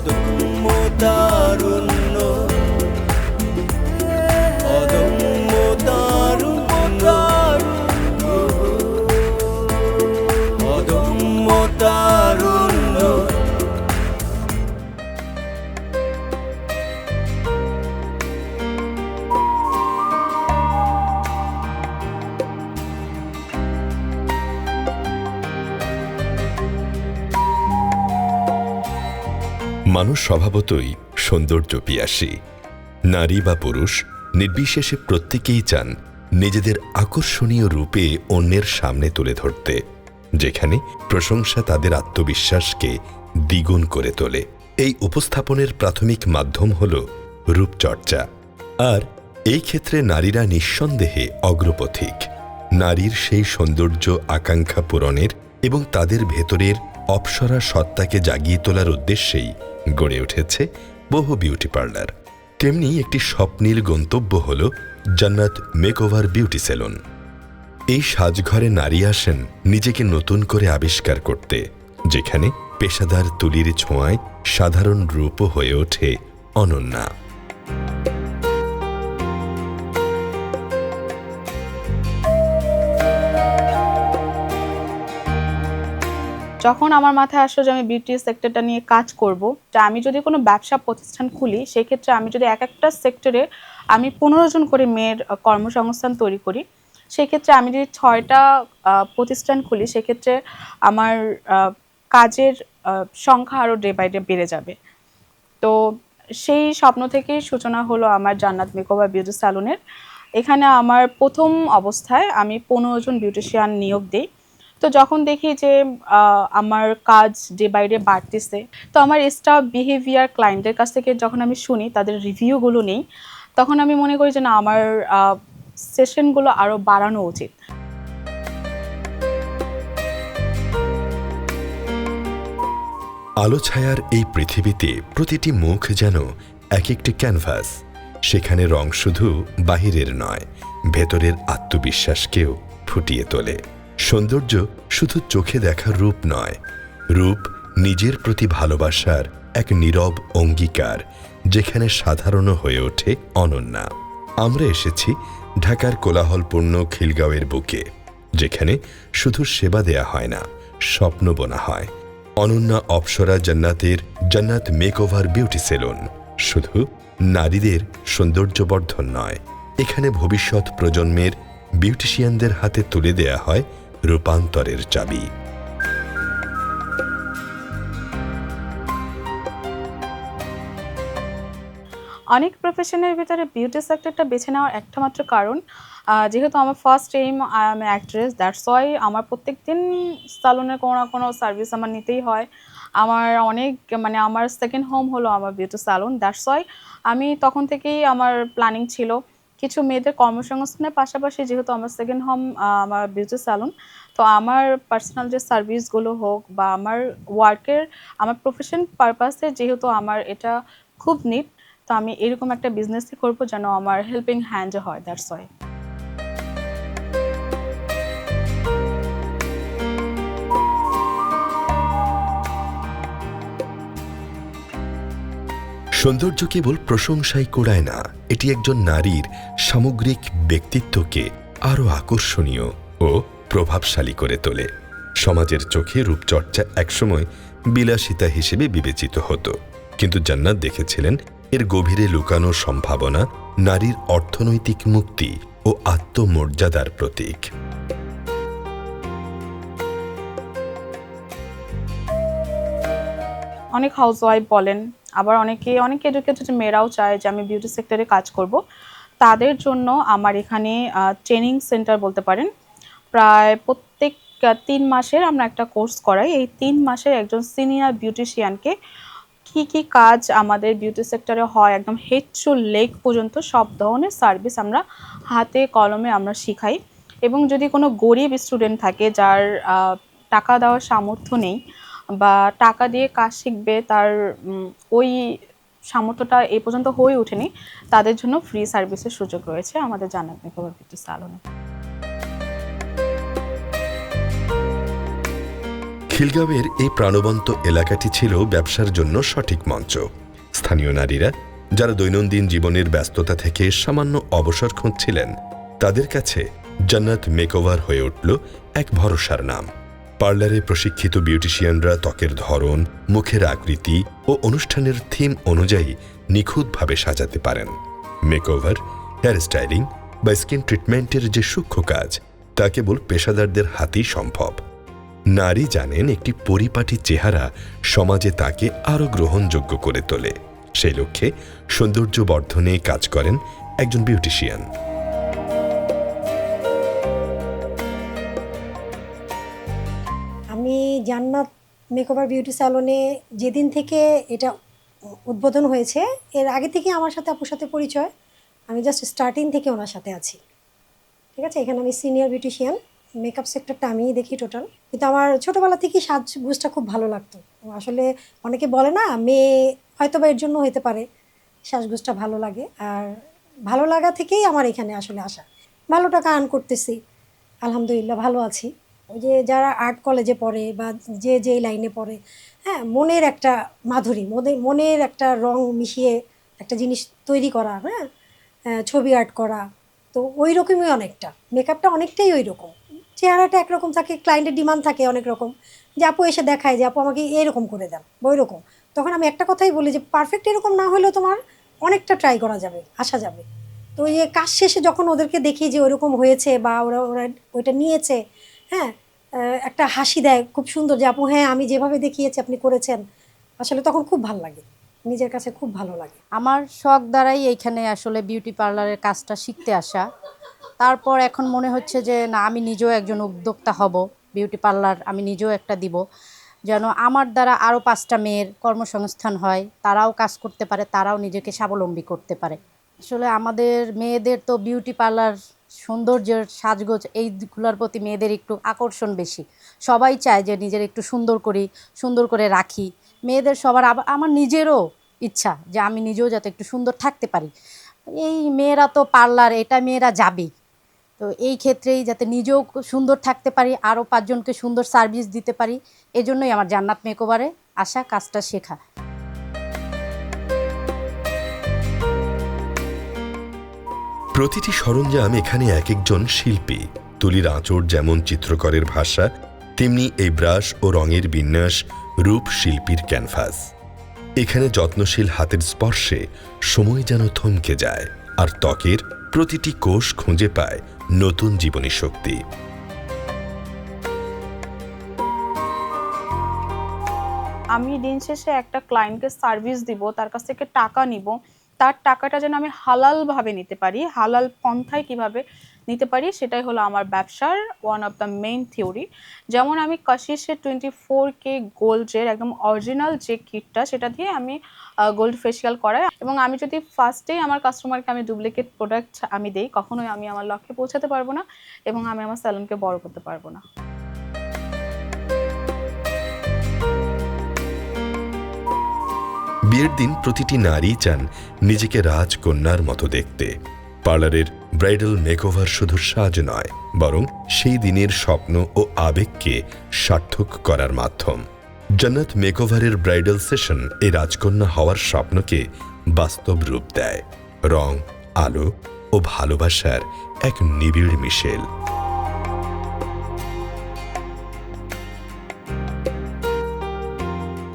অদম্য তারুণ্য, অদম্য তারুণ্য, অদম্য তারুণ্য। মানুষ স্বভাবতই সৌন্দর্য পিয়াসী। নারী বা পুরুষ নির্বিশেষে প্রত্যেকেই চান নিজেদের আকর্ষণীয় রূপে অন্যের সামনে তুলে ধরতে, যেখানে প্রশংসা তাদের আত্মবিশ্বাসকে দ্বিগুণ করে তোলে। এই উপস্থাপনের প্রাথমিক মাধ্যম হল রূপচর্চা, আর এই ক্ষেত্রে নারীরা নিঃসন্দেহে অগ্রপথিক। নারীর সেই সৌন্দর্য আকাঙ্ক্ষা পূরণের এবং তাদের ভেতরের অপ্সরা সত্তাকে জাগিয়ে তোলার উদ্দেশ্যেই গড়ে উঠেছে বহু বিউটি পার্লার। তেমনি একটি স্বপ্নীল গন্তব্য হল জান্নাত মেকওভার বিউটি সেলুন। এই সাজঘরে নারী আসেন নিজেকে নতুন করে আবিষ্কার করতে, যেখানে পেশাদার তুলির ছোঁয়ায় সাধারণ রূপও হয়ে ওঠে অনন্যা। যখন আমার মাথায় আসলো যে আমি বিউটি সেক্টরটা নিয়ে কাজ করব, যে আমি যদি কোনো ব্যবসা প্রতিষ্ঠান খুলি, সেক্ষেত্রে আমি যদি এক একটা সেক্টরে আমি 15 জন করে মেয়ের কর্মসংস্থান তৈরি করি, সেক্ষেত্রে আমি যদি 6টা প্রতিষ্ঠান খুলি, সেক্ষেত্রে আমার কাজের সংখ্যা আরও ডে বাই ডে বেড়ে যাবে। তো সেই স্বপ্ন থেকেই সূচনা হলো আমার জান্নাত মেকওভার বিউটি স্যালুনের। এখানে আমার প্রথম অবস্থায় আমি 15 জন বিউটিশিয়ান নিয়োগ দিই। তো যখন দেখি যে আমার কাজ ডে বাই ডে বাড়তেছে, তো আমার স্টাফ বিহেভিয়ার ক্লায়েন্টের কাছ থেকে যখন আমি শুনি, তাদের রিভিউগুলো নেই, তখন আমি মনে করি যে না, আমার সেশনগুলো আরও বাড়ানো উচিত। আলো ছায়ার এই পৃথিবীতে প্রতিটি মুখ যেন এক একটি ক্যানভাস। সেখানে রং শুধু বাহিরের নয়, ভেতরের আত্মবিশ্বাসকেও ফুটিয়ে তোলে। সৌন্দর্য শুধু চোখে দেখার রূপ নয়, রূপ নিজের প্রতি ভালোবাসার এক নীরব অঙ্গীকার, যেখানে সাধারণ হয়ে ওঠে অনন্যা। আমরা এসেছি ঢাকার কোলাহলপূর্ণ খিলগাঁওয়ের বুকে, যেখানে শুধু সেবা দেয়া হয় না, স্বপ্ন বোনা হয়। অনন্যা অপ্সরা জান্নাতের জান্নাত মেকওভার বিউটি সেলুন শুধু নারীদের সৌন্দর্যবর্ধন নয়, এখানে ভবিষ্যৎ প্রজন্মের বিউটিশিয়ানদের হাতে তুলে দেয়া হয় রূপান্তরের চাবি। অনেক প্রফেশনের ভিতরে বিউটি সেক্টরটা বেছে নেওয়ার একটা মাত্র কারণ, যেহেতু আমার first aim I am actress, that's why আমার প্রত্যেক দিন সালুনের কোনো না কোনো সার্ভিস আমার নিতেই হয়। আমার অনেক আমার সেকেন্ড হোম হলো আমার বিউটি সালুন, দ্যাটস ওয়াই আমি তখন থেকেই আমার প্ল্যানিং ছিল কিছু মেয়েদের কর্মসংস্থানের পাশাপাশি, যেহেতু আমার সেকেন্ড হোম আমার বিউটি সালুন, তো আমার পার্সোনাল যে সার্ভিসগুলো হোক বা আমার ওয়ার্কের আমার প্রফেশন পারপাসে, যেহেতু আমার এটা খুব নিট, তো আমি এরকম একটা বিজনেসই করবো যেন আমার হেল্পিং হ্যান্ড হয়, দ্যাটস ওয়াই। সৌন্দর্য কেবল প্রশংসাই কুড়ায় না, এটি একজন নারীর সামগ্রিক ব্যক্তিত্বকে আরও আকর্ষণীয় ও প্রভাবশালী করে তোলে। সমাজের চোখে রূপচর্চা একসময় বিলাসিতা হিসেবে বিবেচিত হতো, কিন্তু জান্নাত দেখেছিলেন এর গভীরে লুকানো সম্ভাবনা নারীর অর্থনৈতিক মুক্তি ও আত্মমর্যাদার প্রতীক। অনেক হাউসওয়াইফ বলেন, আবার অনেক এডুকেটেড মেয়েরাও চায় যে আমি বিউটি সেক্টরে কাজ করব। তাদের জন্য আমার এখানে ট্রেনিং সেন্টার বলতে পারেন। প্রায় প্রত্যেক 3 মাসের আমরা একটা কোর্স করাই। এই 3 মাসে একজন সিনিয়র বিউটিশিয়ানকে কি কাজ আমাদের বিউটি সেক্টরে হয়, একদম হেড টু লেগ পর্যন্ত সব ধরনের সার্ভিস আমরা হাতে কলমে আমরা শিখাই। এবং যদি কোনো গরিব স্টুডেন্ট থাকে যার টাকা দেওয়ার সামর্থ্য নেই বা টাকা দিয়ে কাজ শিখবে, তার ওই সামর্থ্যটা এই পর্যন্ত হয়ে ওঠেনি, তাদের জন্য ফ্রি সার্ভিসের সুযোগ রয়েছে আমাদের জান্নাত মেকওভার বিউটি সালনে। খিলগাঁওয়ের এই প্রাণবন্ত এলাকাটি ছিল ব্যবসার জন্য সঠিক মঞ্চ। স্থানীয় নারীরা যারা দৈনন্দিন জীবনের ব্যস্ততা থেকে সামান্য অবসর খুঁজছিলেন, তাদের কাছে জান্নাত মেকওভার হয়ে উঠল এক ভরসার নাম। পার্লারে প্রশিক্ষিত বিউটিশিয়ানরা ত্বকের ধরন, মুখের আকৃতি ও অনুষ্ঠানের থিম অনুযায়ী নিখুঁতভাবে সাজাতে পারেন। মেকওভার, হেয়ার স্টাইলিং বা স্কিন ট্রিটমেন্টের যে সূক্ষ্ম কাজ, তা কেবল পেশাদারদের হাতেই সম্ভব। নারী জানেন একটি পরিপাটি চেহারা সমাজে তাকে আরও গ্রহণযোগ্য করে তোলে। সেই লক্ষ্যে সৌন্দর্য বর্ধনে কাজ করেন একজন বিউটিশিয়ান। আমি জান্নাত মেকওভার বিউটি স্যালনে যেদিন থেকে এটা উদ্বোধন হয়েছে, এর আগে থেকে আমার সাথে আপুর সাথে পরিচয়। আমি জাস্ট স্টার্টিং থেকে ওনার সাথে আছি, ঠিক আছে। এখানে আমি সিনিয়র বিউটিশিয়ান, মেকআপ সেক্টরটা আমিই দেখি টোটাল। কিন্তু আমার ছোটোবেলা থেকেই সাজগোজটা খুব ভালো লাগতো। আসলে অনেকে বলে না, মেয়ে হয়তো বা এর জন্য হতে পারে সাজগোজটা ভালো লাগে, আর ভালো লাগা থেকেই আমার এখানে আসলে আসা। ভালো টাকা আর্ন করতেছি, আলহামদুলিল্লাহ ভালো আছি। ওই যে যারা আর্ট কলেজে পড়ে বা যে লাইনে পড়ে, হ্যাঁ, মনের একটা মাধুরী, মনের একটা রং মিশিয়ে একটা জিনিস তৈরি করা, হ্যাঁ, ছবি আর্ট করা, তো ওই রকমই অনেকটা মেকআপটা অনেকটাই ওই রকম। চেহারাটা একরকম থাকে, ক্লায়েন্টের ডিমান্ড থাকে অনেক রকম, যে আপু এসে দেখায় যে আপু আমাকে এরকম করে দেন বা ওই রকম। তখন আমি একটা কথাই বলি যে পারফেক্ট এরকম না হলেও তোমার অনেকটা ট্রাই করা যাবে, আসা যাবে। তো ওই যে কাজ শেষে যখন ওদেরকে দেখি যে ওরকম হয়েছে বা ওরা ওইটা নিয়েছে, হ্যাঁ, একটা হাসি দেয় খুব সুন্দর, যে আপু হ্যাঁ আমি যেভাবে দেখিয়েছি আপনি করেছেন, আসলে তখন খুব ভালো লাগে, নিজের কাছে খুব ভালো লাগে। আমার শখ দ্বারাই এইখানে আসলে বিউটি পার্লারের কাজটা শিখতে আসা। তারপর এখন মনে হচ্ছে যে না, আমি নিজেও একজন উদ্যোক্তা হব, বিউটি পার্লার আমি নিজেও একটা দিব, যেন আমার দ্বারা আরও 5টা মেয়ের কর্মসংস্থান হয়, তারাও কাজ করতে পারে, তারাও নিজেকে স্বাবলম্বী করতে পারে। আসলে আমাদের মেয়েদের তো বিউটি পার্লার, সৌন্দর্যের সাজগোজ এইগুলোর প্রতি মেয়েদের একটু আকর্ষণ বেশি। সবাই চায় যে নিজের একটু সুন্দর করে রাখি। মেয়েদের সবার, আমার নিজেরও ইচ্ছা যে আমি নিজেও যাতে একটু সুন্দর থাকতে পারি। এই মেয়েরা তো পার্লার, এটা মেয়েরা যাবেই, তো এই ক্ষেত্রেই যাতে নিজেও সুন্দর থাকতে পারি, আরও 5 জনকে সুন্দর সার্ভিস দিতে পারি, এজন্যই আমার জান্নাত মেকওভারে আসা, কাজটা শেখা। প্রতিটি সরঞ্জাম এখানে এক একজন শিল্পী। তুলির আঁচড় যেমন চিত্রকরের ভাষা, তেমনি এই ব্রাশ ও রঙের বিন্যাস রূপ শিল্পীর ক্যানভাস। এখানে যত্নশীল হাতের স্পর্শে সময় যেন থমকে যায়, আর ত্বকের প্রতিটি কোষ খুঁজে পায় নতুন জীবনী শক্তি। আমি দিন শেষে একটা ক্লায়েন্টকে সার্ভিস দিব, তার কাছ থেকে টাকা নিব, তার টাকাটা যেন আমি হালালভাবে নিতে পারি, হালাল পন্থায় কিভাবে নিতে পারি, সেটাই হলো আমার ব্যবসার one of the main theory. যেমন আমি কাশিসের 24K গোল্ডের একদম অরিজিনাল যে কিটটা, সেটা দিয়ে আমি গোল্ড ফেসিয়াল করাই, এবং আমি যদি ফার্স্টেই আমার কাস্টমারকে আমি ডুপ্লিকেট প্রোডাক্ট আমি দেই, কখনোই আমি আমার লক্ষ্যে পৌঁছাতে পারবো না এবং আমি আমার স্যালনকে বড় করতে পারবো না। বিয়ের দিন প্রতিটি নারী চান নিজেকে রাজকন্যার মতো দেখতে। পার্লারের ব্রাইডাল মেকওভার শুধু সাজ নয়, বরং সেই দিনের স্বপ্ন ও আবেগকে সার্থক করার মাধ্যম। জান্নাত মেকওভারের ব্রাইডাল সেশন এই রাজকন্যা হওয়ার স্বপ্নকে বাস্তব রূপ দেয়। রং, আলো ও ভালোবাসার এক নিবিড় মিশেল।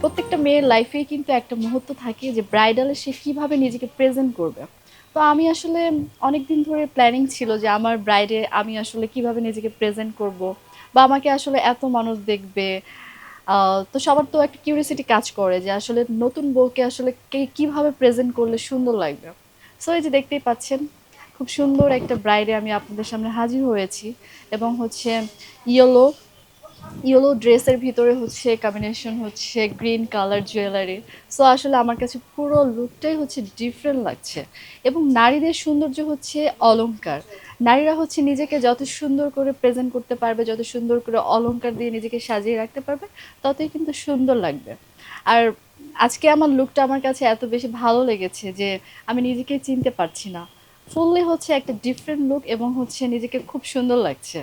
প্রত্যেকটা মেয়ের লাইফেই কিন্তু একটা মুহূর্ত থাকে যে ব্রাইডালে সে কীভাবে নিজেকে প্রেজেন্ট করবে। তো আমি আসলে অনেক দিন ধরে প্ল্যানিং ছিল যে আমার ব্রাইডে আমি আসলে কিভাবে নিজেকে প্রেজেন্ট করব, বা আমাকে আসলে এত মানুষ দেখবে। তো সবার তো একটা কিউরিয়াসিটি কাজ করে যে আসলে নতুন বউকে আসলে কীভাবে প্রেজেন্ট করলে সুন্দর লাগবে। সো এই যে দেখতেই পাচ্ছেন, খুব সুন্দর একটা ব্রাইডে আমি আপনাদের সামনে হাজির হয়েছি, এবং হচ্ছে ইয়েলো ড্রেসের ভিতরে হচ্ছে কম্বিনেশন হচ্ছে গ্রিন কালার জুয়েলারি। সো আসলে আমার কাছে পুরো লুকটাই হচ্ছে ডিফারেন্ট লাগছে। এবং নারীদের সৌন্দর্য হচ্ছে অলংকার। নারীরা হচ্ছে নিজেকে যত সুন্দর করে প্রেজেন্ট করতে পারবে, যত সুন্দর করে অলংকার দিয়ে নিজেকে সাজিয়ে রাখতে পারবে, ততই কিন্তু সুন্দর লাগবে। আর আজকে আমার লুকটা আমার কাছে এত বেশি ভালো লেগেছে যে আমি নিজেকে চিনতে পারছি না। ফুললি হচ্ছে একটা ডিফারেন্ট লুক, এবং হচ্ছে নিজেকে খুব সুন্দর লাগছে।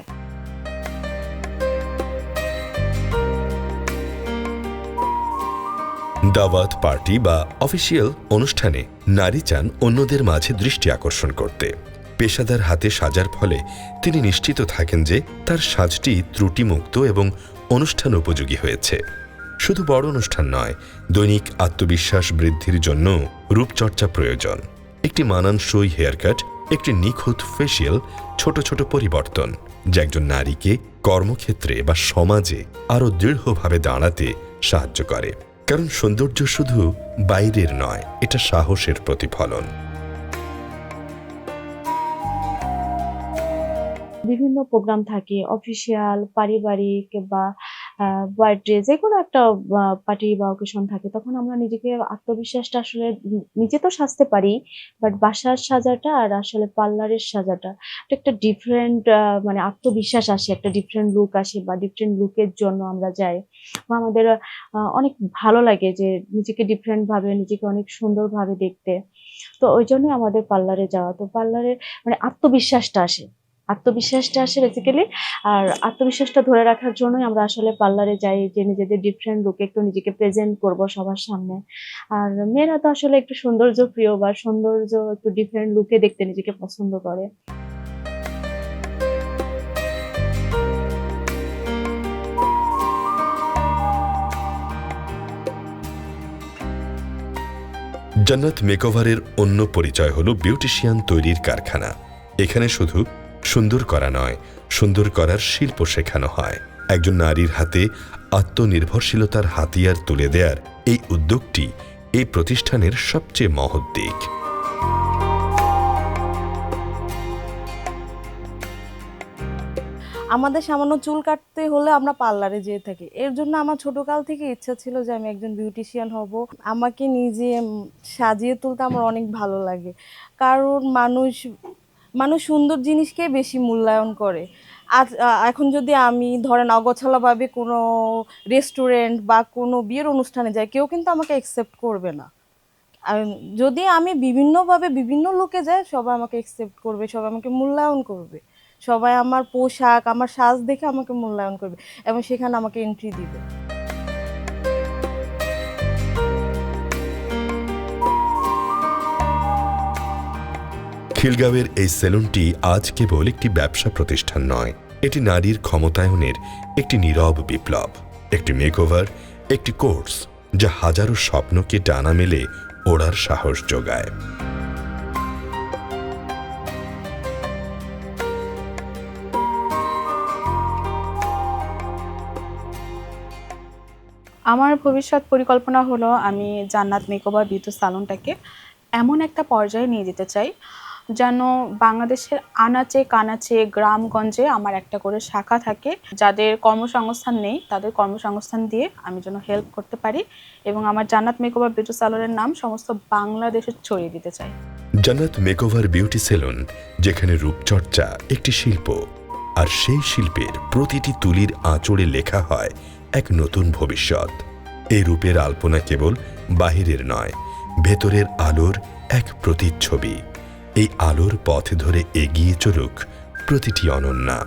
দাওয়াত, পার্টি বা অফিসিয়াল অনুষ্ঠানে নারী চান অন্যদের মাঝে দৃষ্টি আকর্ষণ করতে। পেশাদার হাতে সাজার ফলে তিনি নিশ্চিত থাকেন যে তার সাজটি ত্রুটিমুক্ত এবং অনুষ্ঠান উপযোগী হয়েছে। শুধু বড় অনুষ্ঠান নয়, দৈনিক আত্মবিশ্বাস বৃদ্ধির জন্য রূপচর্চা প্রয়োজন। একটি মানানসই হেয়ারকাট, একটি নিখুঁত ফেসিয়াল, ছোট ছোট পরিবর্তন যা একজন নারীকে কর্মক্ষেত্রে বা সমাজে আরও দৃঢ়ভাবে দাঁড়াতে সাহায্য করে। কারণ সৌন্দর্য শুধু বাইরের নয়, এটা সাহসের প্রতিফলন। বিভিন্ন প্রোগ্রাম থাকে, অফিসিয়াল, পারিবারিক বা বার্থডে, যে কোনো একটা পার্টি বা অকেশন থাকে, তখন আমরা নিজেকে আত্মবিশ্বাসটা আসলে নিজে তো সাজতে পারি, বাট বাসার সাজাটা আর আসলে পার্লারের সাজাটা এটা একটা ডিফারেন্ট, মানে আত্মবিশ্বাস আসে, একটা ডিফারেন্ট লুক আসে, বা ডিফারেন্ট লুকের জন্য আমরা যাই, বা আমাদের অনেক ভালো লাগে যে নিজেকে ডিফারেন্ট ভাবে, নিজেকে অনেক সুন্দরভাবে দেখতে। তো ওই জন্যই আমাদের পার্লারে যাওয়া। তো পার্লারে মানে আত্মবিশ্বাসটা আসে বেসিক্যালি। আর আত্মবিশ্বাসটা ধরে রাখার জন্যই আমরা আসলে পার্লারে যাই, যে নিজেদের ডিফারেন্ট লুকে একটু নিজেকে প্রেজেন্ট করব সবার সামনে। আর মেয়েরা তো আসলে একটু সৌন্দর্য প্রিয়, বা সৌন্দর্য একটু ডিফারেন্ট লুকে দেখতে নিজেকে পছন্দ করে। জান্নাত মেকওভারের অন্য পরিচয় হলো বিউটিশিয়ান তৈরির কারখানা। এখানে শুধু সুন্দর করা নয়, সুন্দর করার শিল্প শেখানো হয়। একজন নারীর হাতে আত্মনির্ভরশীলতার হাতিয়ার তুলে দেওয়ার এই উদ্যোগটি এই প্রতিষ্ঠানের সবচেয়ে মহৎ দিক। আমাদের সামান্য চুল কাটতে হলে আমরা পার্লারে যেয়ে থাকি। এর জন্য আমার ছোটকাল থেকে ইচ্ছা ছিল যে আমি একজন বিউটিশিয়ান হব। আমাকে নিজে সাজিয়ে তুলতে আমার অনেক ভালো লাগে, কারণ মানুষ সুন্দর জিনিসকে বেশি মূল্যায়ন করে। আজ এখন যদি আমি ধরেন অগোছালোভাবে কোনো রেস্টুরেন্ট বা কোনো বিয়ের অনুষ্ঠানে যাই, কেউ কিন্তু আমাকে অ্যাকসেপ্ট করবে না। আর যদি আমি বিভিন্নভাবে বিভিন্ন লোকে যাই, সবাই আমাকে অ্যাকসেপ্ট করবে, সবাই আমাকে মূল্যায়ন করবে, সবাই আমার পোশাক, আমার সাজ দেখে আমাকে মূল্যায়ন করবে এবং সেখানে আমাকে এন্ট্রি দিবে। খিলগাঁওয়ের এই সেলুনটি আজ কেবল একটি ব্যবসা প্রতিষ্ঠান নয়, এটি নারীর ক্ষমতায়নের একটি নীরব বিপ্লব। একটি মেকওভার, একটি কোর্স যা হাজারো স্বপ্নকে ডানা মেলে ওড়ার সাহস যোগায়। আমার ভবিষ্যৎ পরিকল্পনা হলো আমি জান্নাত মেকওভার বিউটি সালনটাকে এমন একটা পর্যায়ে নিয়ে যেতে চাই যেন বাংলাদেশের আনাচে কানাচে গ্রামগঞ্জে আমার একটা করে শাখা থাকে। যাদের কর্মসংস্থান নেই তাদের কর্মসংস্থান দিয়ে আমি যেন হেল্প করতে পারি, এবং আমার জান্নাত মেকওভার বিউটি সালনের নাম সমস্ত বাংলাদেশে ছড়িয়ে দিতে চাই। জান্নাত মেকওভার বিউটি সেলুন, যেখানে রূপচর্চা একটি শিল্প, আর সেই শিল্পের প্রতিটি তুলির আঁচড়ে লেখা হয় এক নতুন ভবিষ্যৎ। এই রূপের আলপনা কেবল বাহিরের নয়, ভেতরের আলোর এক প্রতিচ্ছবি। এই আলোর পথ ধরে এগিয়ে চলুক প্রতিটি অনন্যা।